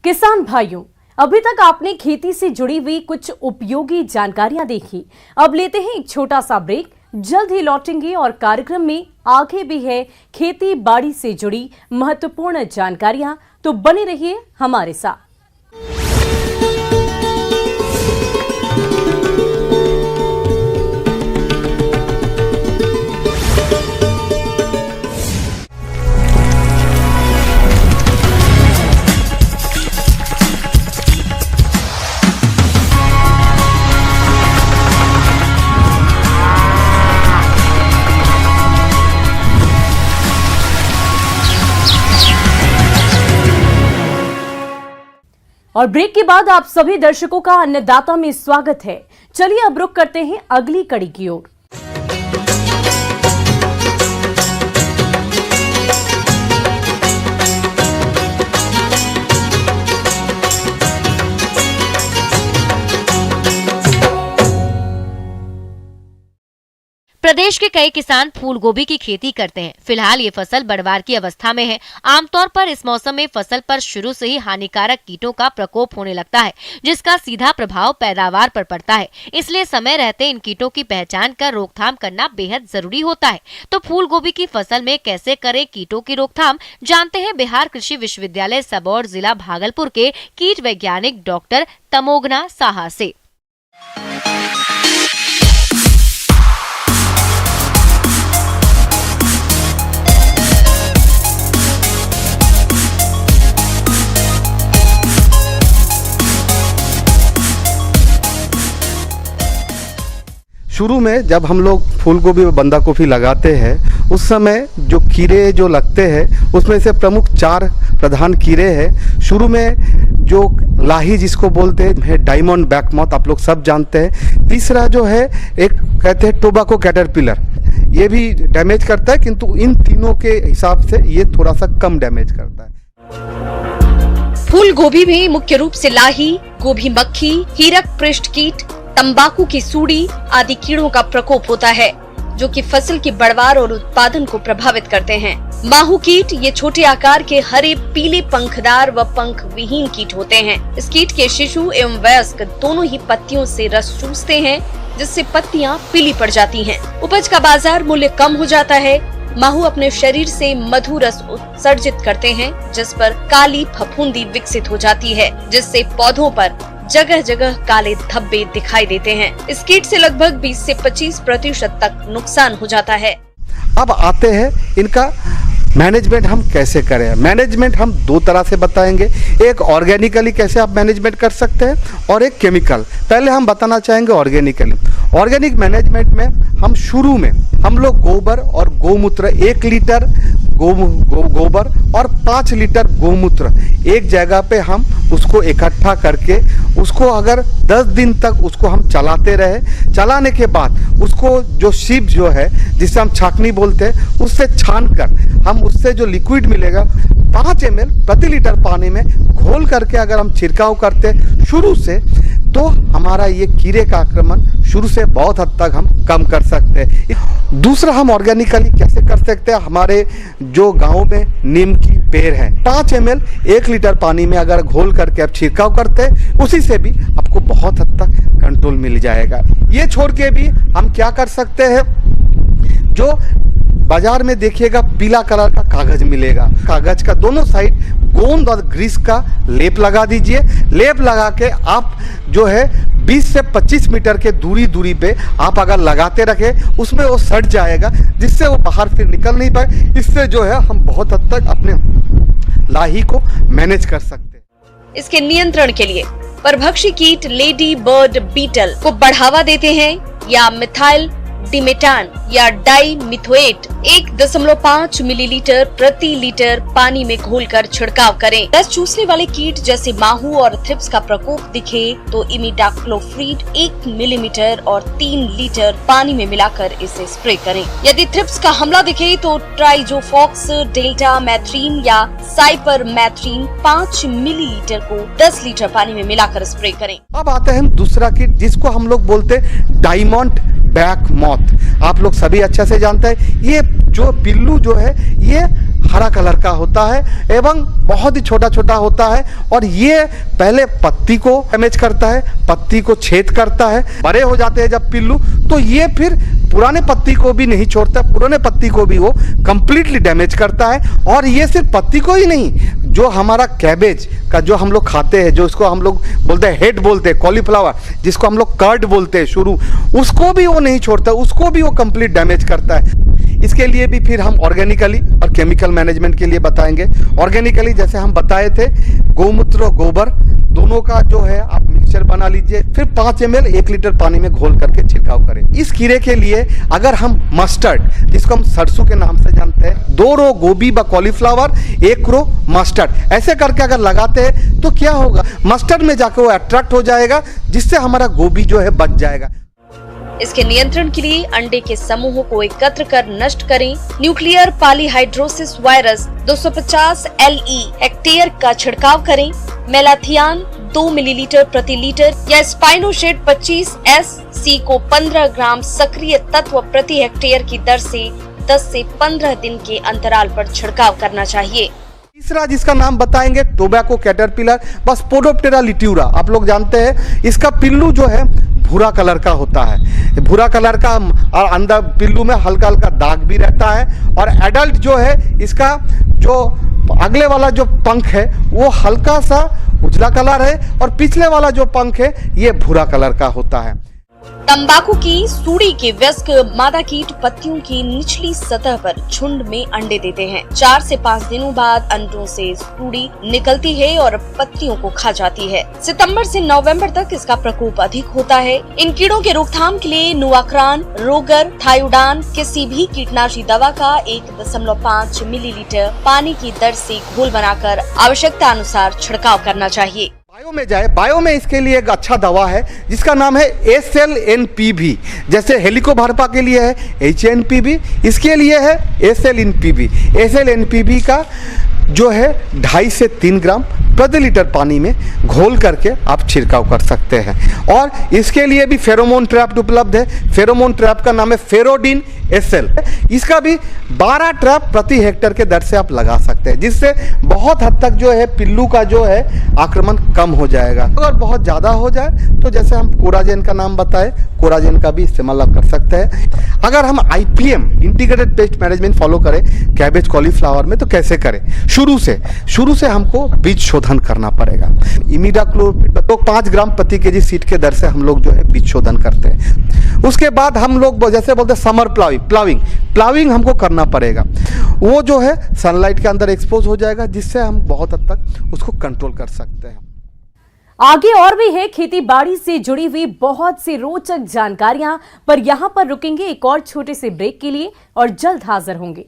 किसान भाइयों, अभी तक आपने खेती से जुड़ी हुई कुछ उपयोगी जानकारियां देखी। अब लेते हैं एक छोटा सा ब्रेक, जल्द ही लौटेंगे और कार्यक्रम में आगे भी है खेती बाड़ी से जुड़ी महत्वपूर्ण जानकारियां, तो बने रहिए हमारे साथ। और ब्रेक के बाद आप सभी दर्शकों का अन्नदाता में स्वागत है। चलिए अब रुक करते हैं अगली कड़ी की ओर। प्रदेश के कई किसान फूल गोभी की खेती करते हैं। फिलहाल ये फसल बढ़वार की अवस्था में है। आमतौर पर इस मौसम में फसल पर शुरू से ही हानिकारक कीटों का प्रकोप होने लगता है, जिसका सीधा प्रभाव पैदावार पर पड़ता है। इसलिए समय रहते इन कीटों की पहचान कर रोकथाम करना बेहद जरूरी होता है। तो फूल गोभी की फसल में कैसे करें कीटों की रोकथाम, जानते हैं बिहार कृषि विश्वविद्यालय सबौर जिला भागलपुर के कीट वैज्ञानिक डॉक्टर तमोघना साहा से। शुरू में जब हम लोग फूल गोभी और बंदा गोभी लगाते हैं, उस समय जो कीड़े जो लगते हैं उसमें से प्रमुख 4 प्रधान कीड़े हैं। शुरू में जो लाही जिसको बोलते हैं, डायमंड बैकमॉथ, आप लोग सब जानते हैं। तीसरा जो है एक कहते हैं टोबैको कैटरपिलर, ये भी डैमेज करता है, किंतु इन तीनों के हिसाब से ये थोड़ा सा कम डैमेज करता है। फूल गोभी में मुख्य रूप से लाही, गोभी मक्खी, हीरक पृष्ठ कीट, तंबाकू की सूड़ी आदि कीड़ों का प्रकोप होता है, जो कि फसल की बढ़वार और उत्पादन को प्रभावित करते हैं। माहू कीट ये छोटे आकार के हरे पीले पंखदार व पंख विहीन कीट होते हैं। इस कीट के शिशु एवं वयस्क दोनों ही पत्तियों से रस चूसते हैं, जिससे पत्तियां पीली पड़ जाती हैं। उपज का बाजार मूल्य कम हो जाता है। माहू अपने शरीर से मधु रस उत्सर्जित करते हैं, जिस पर काली फफूंदी विकसित हो जाती है, जिससे पौधों पर जगह जगह काले धब्बे दिखाई देते हैं। इस कीट से लगभग 20 से 25% तक नुकसान हो जाता है। अब आते हैं इनका मैनेजमेंट हम कैसे करें। मैनेजमेंट हम 2 तरह से बताएंगे, एक ऑर्गेनिकली कैसे आप मैनेजमेंट कर सकते हैं और एक केमिकल। पहले हम बताना चाहेंगे ऑर्गेनिकली। ऑर्गेनिक मैनेजमेंट में हम शुरू में हम लोग गोबर और गोमूत्र 1 लीटर गोबर और 5 लीटर गोमूत्र एक जगह पे हम उसको इकट्ठा करके उसको अगर 10 दिन तक उसको हम चलाते रहे, चलाने के बाद उसको जो सीप जो है जिसे हम छाकनी बोलते हैं, उससे छान कर हम उससे जो लिक्विड मिलेगा 5 ml प्रति लीटर पानी में घोल करके अगर हम छिड़काव करते शुरू से, तो हमारा ये कीड़े का आक्रमण शुरू से बहुत हद तक हम कम कर सकते हैं। दूसरा हम ऑर्गेनिकली कैसे कर सकते हैं, हमारे जो गांव में नीम की पेड़ है 5 ml 1 लीटर पानी में अगर घोल करके आप छिड़काव करते हैं, उसी से भी आपको बहुत हद तक कंट्रोल मिल जाएगा। ये छोड़ के भी हम क्या कर सकते हैं, जो बाजार में देखिएगा पीला कलर का कागज मिलेगा, कागज का दोनों साइड गोंद और ग्रीस का लेप लगा दीजिए। लेप लगा के आप जो है 20 से 25 मीटर के दूरी पे आप अगर लगाते रखे, उसमें वो सड़ जाएगा, जिससे वो बाहर फिर निकल नहीं पाए। इससे जो है हम बहुत हद तक अपने लाही को मैनेज कर सकते हैं। इसके नियंत्रण के लिए परभक्षी कीट लेडी बर्ड बीटल को बढ़ावा देते हैं या मिथाइल डिमेटान या डाइमिथोएट 1.5 मिलीलीटर प्रति लीटर पानी में घोलकर छिड़काव करें। रस चूसने वाले कीट जैसे माहू और थ्रिप्स का प्रकोप दिखे तो इमिडाक्लोप्रिड 1 मिलीमीटर और 3 लीटर पानी में मिलाकर इसे स्प्रे करें। यदि थ्रिप्स का हमला दिखे तो ट्राइजोफॉक्स डेल्टा मैथ्रीन या साइपरमेथ्रीन 5 मिलीलीटर को 10 लीटर पानी में मिलाकर स्प्रे करें। अब आते हैं दूसरा कीट जिसको हम लोग बोलते हैं डायमंड बैकमॉथ। आप लोग सभी अच्छे से जानते हैं, ये जो पिल्लू जो है ये हरा कलर का होता है एवं बहुत ही छोटा छोटा होता है और ये पहले पत्ती को डैमेज करता है, पत्ती को छेद करता है। बड़े हो जाते हैं जब पिल्लू तो ये फिर पुराने पत्ती को भी नहीं छोड़ता, पुराने पत्ती को भी वो कंप्लीटली डैमेज करता है। और ये सिर्फ पत्ती को ही नहीं, जो हमारा कैबेज का जो हम लोग खाते हैं, जो इसको हम लोग बोलते हैं हेड बोलते हैं, कॉलीफ्लावर जिसको हम लोग कर्ड बोलते हैं शुरू, उसको भी वो नहीं छोड़ता, उसको भी वो कंप्लीट डैमेज करता है। इसके लिए भी फिर हम ऑर्गेनिकली और केमिकल मैनेजमेंट के लिए बताएंगे। ऑर्गेनिकली जैसे हम बताए थे, गौमूत्र और गोबर दोनों का जो है आप मिक्सचर बना लीजिए, फिर 5 ml 1 लीटर पानी में घोल करके छिड़काव करें। इस कीड़े के लिए अगर हम मस्टर्ड, जिसको हम सरसों के नाम से जानते हैं, 2 रो गोभी व कॉलीफ्लावर, 1 रो मस्टर्ड, ऐसे करके अगर लगाते हैं तो क्या होगा, मस्टर्ड में जाकर वो अट्रैक्ट हो जाएगा, जिससे हमारा गोभी जो है बच जाएगा। इसके नियंत्रण के लिए अंडे के समूहों को एकत्र कर नष्ट करें। Nuclear polyhedrosis virus 250 LE hectare का छिड़काव करें। मेलाथियान 2 मिलीलीटर प्रति लीटर या स्पाइनोशेड 25 SC को 15 ग्राम सक्रिय तत्व प्रति हेक्टेयर की दर से 10 से 15 दिन के अंतराल पर छिड़काव करना चाहिए। तीसरा जिसका नाम बताएंगे टोबैको कैटरपिलर व स्पोडोप्टेरा लिट्यूरा। आप लोग जानते हैं इसका पिल्लू जो है भूरा कलर का होता है, भूरा कलर का, और अंदर पिल्लू में हल्का हल्का दाग भी रहता है। और एडल्ट जो है इसका जो अगले वाला जो पंख है वो हल्का सा उजला कलर है और पिछले वाला जो पंख है ये भूरा कलर का होता है। तंबाकू की सूड़ी के वयस्क मादा कीट पत्तियों की निचली सतह पर झुंड में अंडे देते हैं। 4 से 5 दिनों बाद अंडों से सूड़ी निकलती है और पत्तियों को खा जाती है। सितंबर से नवंबर तक इसका प्रकोप अधिक होता है। इन कीड़ों के रोकथाम के लिए नुआक्रान, रोगर, थायोडान किसी भी कीटनाशी दवा का 1.5 मिलीलीटर पानी की दर से घोल बनाकर आवश्यकता अनुसार छिड़काव करना चाहिए। बायो में जाए, बायो में इसके लिए एक अच्छा दवा है जिसका नाम है SLNPV। जैसे हेलिकोबार्पा के लिए है HNPV, इसके लिए है SLNPV। SLNPV का जो है 2.5 से 3 ग्राम प्रति लीटर पानी में घोल करके आप छिड़काव कर सकते हैं। और इसके लिए भी फेरोमोन ट्रैप उपलब्ध है। फेरोमोन ट्रैप का नाम है फेरोडिन SL। इसका भी 12 ट्रैप प्रति हेक्टेयर के दर से आप लगा सकते हैं, जिससे बहुत हद तक जो है पिल्लू का जो है आक्रमण कम हो जाएगा। अगर बहुत ज़्यादा हो जाए तो जैसे हम कोराजेन का नाम बताए, कोराजेन का भी इस्तेमाल आप कर सकते हैं। अगर हम IPM integrated pest management follow करें कैबेज कॉलीफ्लावर में तो कैसे करें, शुरू से हमको बीज शोधन करना पड़ेगा। इमिडाक्लोप्रिड तो 5 ग्राम प्रति केजी सीड के दर से हम लोग जो है बीज शोधन करते हैं। उसके बाद हम लोग जैसे बोलते हैं समर प्लाविंग हमको करना पड़ेगा। वो जो है सनलाइट के अंदर एक्सपोज हो जाएगा, जिससे हम बहुत हद तक उसको कंट्रोल कर सकते हैं। आगे और भी है खेती बाड़ी से जुड़ी हुई बहुत सी रोचक जानकारियां, पर यहां पर रुकेंगे एक और छोटे से ब्रेक के लिए और जल्द हाजिर होंगे।